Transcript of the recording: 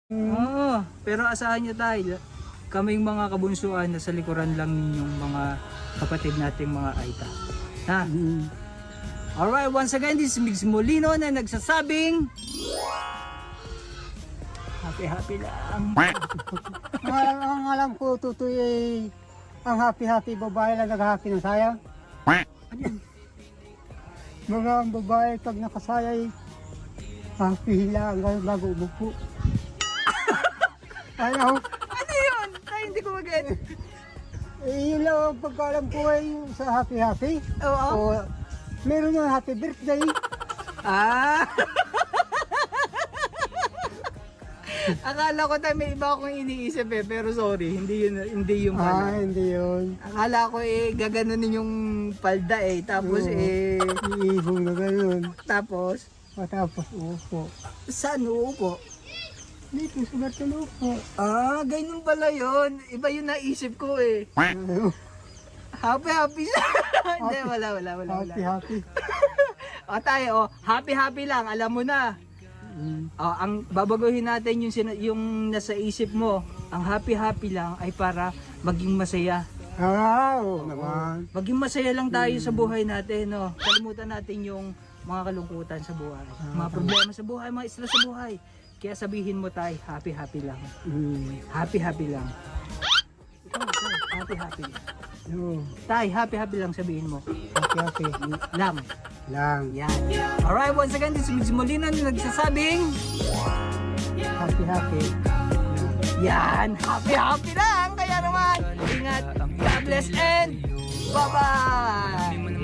Oo, pero asahan nyo tayo, kaming mga kabunsuan na sa likuran lang ninyong mga kapatid nating mga Aita. Ha? Alright, once again, this is Migs Molino na nagsasabing happy lang. Ang alam ko, Tutoy, ang happy babae lang nag-happy ng saya. Mga babae pag nakasaya ay happy lang bago umupo. Ano? Ano yun? Ay, hindi ko mag-get. Yun lang ang pagkaalam ko ay sa happy. Oo. O, meron yung happy birthday. Ah! Akala ko tayo may iba akong iniisip pero sorry, hindi yun pala. Hindi yun. Akala ko gaganunin yung palda tapos Oo. Iihong na gano'n. tapos Matapos upo. saan uupo? Dito sa Bartolofo. Ganyan pala yun. Iba yung naisip ko Happy siya. Hindi, wala. Happy. O tayo, happy lang, alam mo na. Ang babaguhin natin yung nasa isip mo. Ang happy lang ay para maging masaya. Oo naman. Maging masaya lang tayo sa buhay natin, no. Kalimutan natin yung mga kalungkutan sa buhay, mga problema sa buhay, mga stress sa buhay. Kaya sabihin mo tayo, happy lang. Happy lang. Happy lang. Oo. Tay, happy lang sabihin mo. Happy. Lang. Lang. Yan. Alright, once again, this is Migs Molina na nagsasabing, Happy. yan, happy lang. Kaya naman, ingat. God bless and bye-bye.